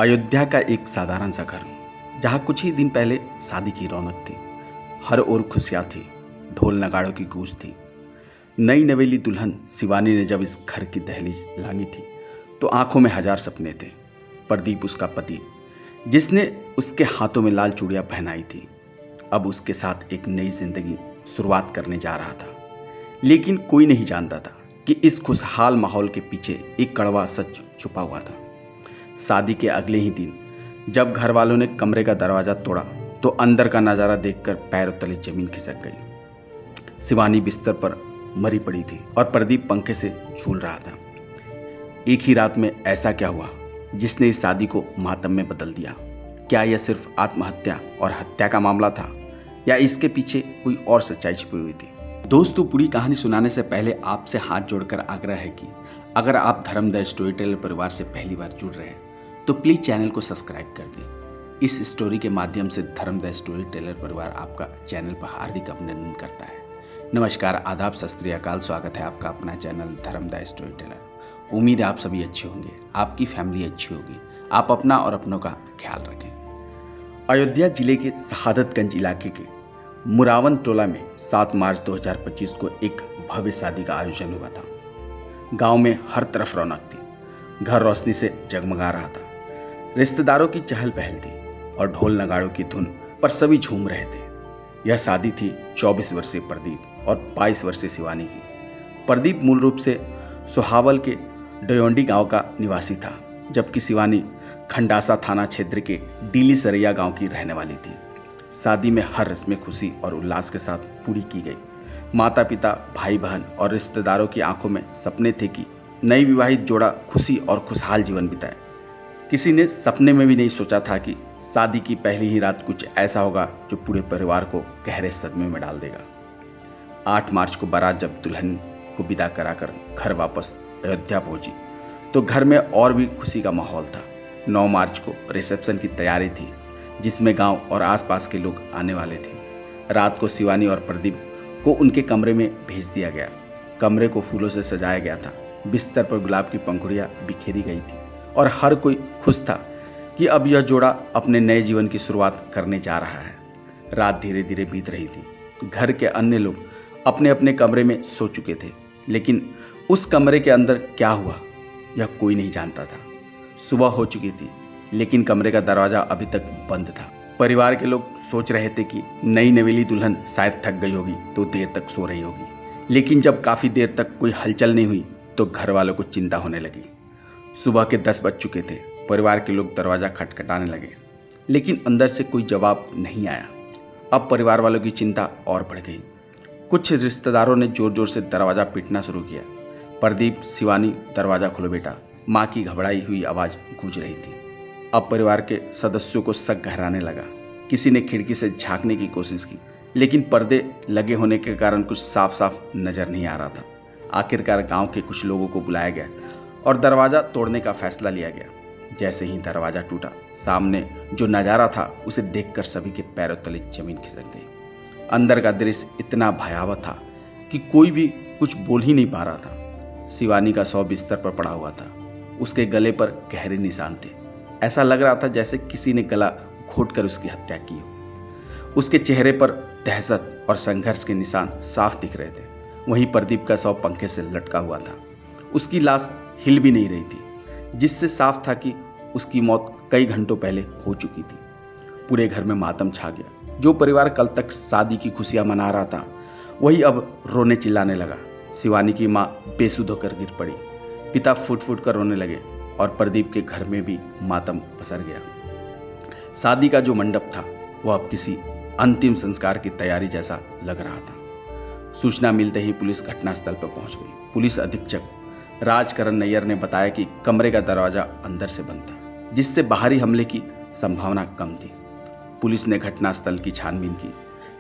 अयोध्या का एक साधारण सा घर, जहाँ कुछ ही दिन पहले शादी की रौनक थी। हर ओर खुशियाँ थी, ढोल नगाड़ों की गूंज थी। नई नवेली दुल्हन शिवानी ने जब इस घर की दहलीज लांघी थी तो आंखों में हजार सपने थे। प्रदीप उसका पति, जिसने उसके हाथों में लाल चूड़ियाँ पहनाई थी, अब उसके साथ एक नई जिंदगी शुरुआत करने जा रहा था। लेकिन कोई नहीं जानता था कि इस खुशहाल माहौल के पीछे एक कड़वा सच छुपा हुआ था। शादी के अगले ही दिन जब घर वालों ने कमरे का दरवाज़ा तोड़ा तो अंदर का नज़ारा देखकर पैरों तले जमीन खिसक गई। शिवानी बिस्तर पर मरी पड़ी थी और प्रदीप पंखे से झूल रहा था। एक ही रात में ऐसा क्या हुआ जिसने इस शादी को मातम में बदल दिया? क्या यह सिर्फ आत्महत्या और हत्या का मामला था या इसके पीछे कोई और सच्चाई छिपी हुई थी? दोस्तों, पूरी कहानी सुनाने से पहले आपसे हाथ जोड़कर आग्रह है कि अगर आप धर्म द स्टोरी टेलर परिवार से पहली बार जुड़ रहे हैं तो प्लीज़ चैनल को सब्सक्राइब कर दें। इस स्टोरी के माध्यम से धर्म द स्टोरी टेलर परिवार आपका चैनल पर हार्दिक अभिनंदन करता है। नमस्कार, आदाब, सत श्री अकाल। स्वागत है आपका अपना चैनल धर्म द स्टोरी टेलर। उम्मीद है आप सभी अच्छे होंगे, आपकी फैमिली अच्छी होगी, आप अपना और अपनों का ख्याल रखें। अयोध्या जिले के शहादतगंज इलाके के मुरावन टोला में 7 मार्च 2025 को एक भव्य शादी का आयोजन हुआ था। गांव में हर तरफ रौनक थी, घर रोशनी से जगमगा रहा था, रिश्तेदारों की चहल पहल थी और ढोल नगाड़ों की धुन पर सभी झूम रहे थे। यह शादी थी 24 वर्षीय प्रदीप और 22 वर्षीय शिवानी की। प्रदीप मूल रूप से सोहावल के डयोंडी गांव का निवासी था, जबकि शिवानी खंडासा थाना क्षेत्र के डीली सरैया गांव की रहने वाली थी। शादी में हर रस्में खुशी और उल्लास के साथ पूरी की गई। माता पिता, भाई बहन और रिश्तेदारों की आंखों में सपने थे कि नई विवाहित जोड़ा खुशी और खुशहाल जीवन बिताए। किसी ने सपने में भी नहीं सोचा था कि शादी की पहली ही रात कुछ ऐसा होगा जो पूरे परिवार को गहरे सदमे में डाल देगा। 8 मार्च को बारात जब दुल्हन को विदा कराकर घर वापस अयोध्या पहुंची तो घर में और भी खुशी का माहौल था। 9 मार्च को रिसेप्शन की तैयारी थी, जिसमें गांव और आसपास के लोग आने वाले थे। रात को शिवानी और प्रदीप को उनके कमरे में भेज दिया गया। कमरे को फूलों से सजाया गया था, बिस्तर पर गुलाब की पंखुड़ियाँ बिखेरी गई थी और हर कोई खुश था कि अब यह जोड़ा अपने नए जीवन की शुरुआत करने जा रहा है। रात धीरे धीरे बीत रही थी। घर के अन्य लोग अपने अपने कमरे में सो चुके थे, लेकिन उस कमरे के अंदर क्या हुआ यह कोई नहीं जानता था। सुबह हो चुकी थी, लेकिन कमरे का दरवाज़ा अभी तक बंद था। परिवार के लोग सोच रहे थे कि नई नवेली दुल्हन शायद थक गई होगी तो देर तक सो रही होगी। लेकिन जब काफ़ी देर तक कोई हलचल नहीं हुई तो घर वालों को चिंता होने लगी। सुबह के 10 बज चुके थे। परिवार के लोग दरवाज़ा खटखटाने लगे, लेकिन अंदर से कोई जवाब नहीं आया। अब परिवार वालों की चिंता और बढ़ गई। कुछ रिश्तेदारों ने ज़ोर ज़ोर से दरवाज़ा पीटना शुरू किया। प्रदीप, शिवानी, दरवाज़ा खोलो बेटा, माँ की घबराई हुई आवाज़ गूंज रही थी। अब परिवार के सदस्यों को शक गहराने लगा। किसी ने खिड़की से झांकने की कोशिश की, लेकिन पर्दे लगे होने के कारण कुछ साफ साफ नजर नहीं आ रहा था। आखिरकार गांव के कुछ लोगों को बुलाया गया और दरवाज़ा तोड़ने का फैसला लिया गया। जैसे ही दरवाज़ा टूटा, सामने जो नज़ारा था उसे देखकर सभी के पैरों तले जमीन खिसक गई। अंदर का दृश्य इतना भयावह था कि कोई भी कुछ बोल ही नहीं पा रहा था। शिवानी का शव बिस्तर पर पड़ा हुआ था। उसके गले पर गहरे निशान थे। ऐसा लग रहा था जैसे किसी ने गला घोंटकर उसकी हत्या की हो। उसके चेहरे पर दहशत और संघर्ष के निशान साफ दिख रहे थे। वहीं प्रदीप का शव पंखे से लटका हुआ था। उसकी लाश हिल भी नहीं रही थी, जिससे साफ था कि उसकी मौत कई घंटों पहले हो चुकी थी। पूरे घर में मातम छा गया। जो परिवार कल तक शादी की खुशियां मना रहा था, वही अब रोने चिल्लाने लगा। शिवानी की माँ बेसुध होकर गिर पड़ी। पिता फूट फूट कर रोने लगे और प्रदीप के घर में भी मातम पसर गया। शादी का जो मंडप था वह अब किसी अंतिम संस्कार की तैयारी जैसा लग रहा था। सूचना मिलते ही पुलिस घटनास्थल पर पहुंच गई। पुलिस अधीक्षक राजकरण नैयर ने बताया कि कमरे का दरवाजा अंदर से बंद था, जिससे बाहरी हमले की संभावना कम थी। पुलिस ने घटनास्थल की छानबीन की।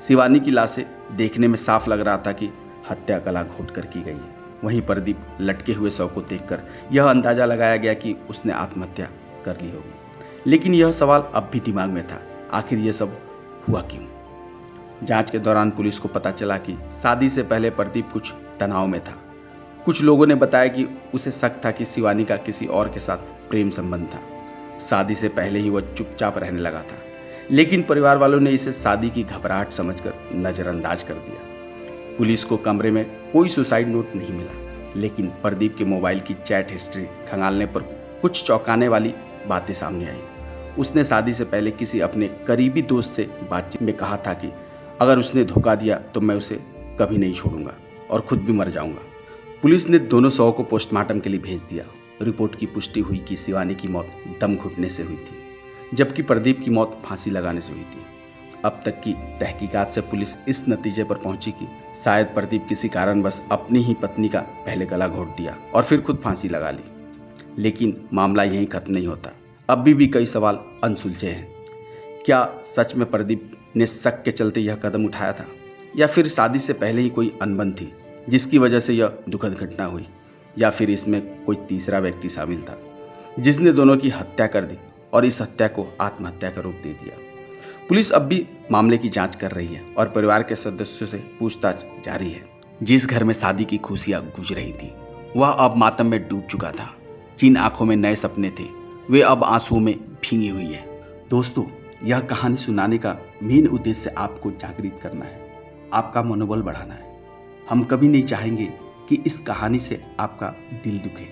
शिवानी की लाशें देखने में साफ लग रहा था कि हत्या गला घोंटकर की गई है। वहीं प्रदीप लटके हुए शव को देखकर यह अंदाजा लगाया गया कि उसने आत्महत्या कर ली होगी। लेकिन यह सवाल अब भी दिमाग में था, आखिर यह सब हुआ क्यों? जांच के दौरान पुलिस को पता चला कि शादी से पहले प्रदीप कुछ तनाव में था। कुछ लोगों ने बताया कि उसे शक था कि शिवानी का किसी और के साथ प्रेम संबंध था। शादी से पहले ही वह चुपचाप रहने लगा था, लेकिन परिवार वालों ने इसे शादी की घबराहट समझकर नज़रअंदाज कर दिया। पुलिस को कमरे में कोई सुसाइड नोट नहीं मिला, लेकिन प्रदीप के मोबाइल की चैट हिस्ट्री खंगालने पर कुछ चौंकाने वाली बातें सामने आई। उसने शादी से पहले किसी अपने करीबी दोस्त से बातचीत में कहा था कि अगर उसने धोखा दिया तो मैं उसे कभी नहीं छोड़ूंगा और खुद भी मर जाऊंगा। पुलिस ने दोनों शव को पोस्टमार्टम के लिए भेज दिया। रिपोर्ट की पुष्टि हुई कि शिवानी की मौत दम घुटने से हुई थी, जबकि प्रदीप की मौत फांसी लगाने से हुई थी। अब तक की तहकीकात से पुलिस इस नतीजे पर पहुंची कि शायद प्रदीप किसी कारणवश अपनी ही पत्नी का पहले गला घोट दिया और फिर खुद फांसी लगा ली। लेकिन मामला यहीं खत्म नहीं होता। अभी भी कई सवाल अनसुलझे हैं। क्या सच में प्रदीप ने शक के चलते यह कदम उठाया था, या फिर शादी से पहले ही कोई अनबन थी जिसकी वजह से यह दुखद घटना हुई, या फिर इसमें कोई तीसरा व्यक्ति शामिल था जिसने दोनों की हत्या कर दी और इस हत्या को आत्महत्या का रूप दे दिया। पुलिस अब भी मामले की जांच कर रही है और परिवार के सदस्यों से पूछताछ जारी है। जिस घर में शादी की खुशियां गूंज रही थी वह अब मातम में डूब चुका था। जिन आंखों में नए सपने थे वे अब आंसुओं में भींगी हुई है। दोस्तों, यह कहानी सुनाने का मेन उद्देश्य आपको जागृत करना है, आपका मनोबल बढ़ाना है। हम कभी नहीं चाहेंगे कि इस कहानी से आपका दिल दुखे।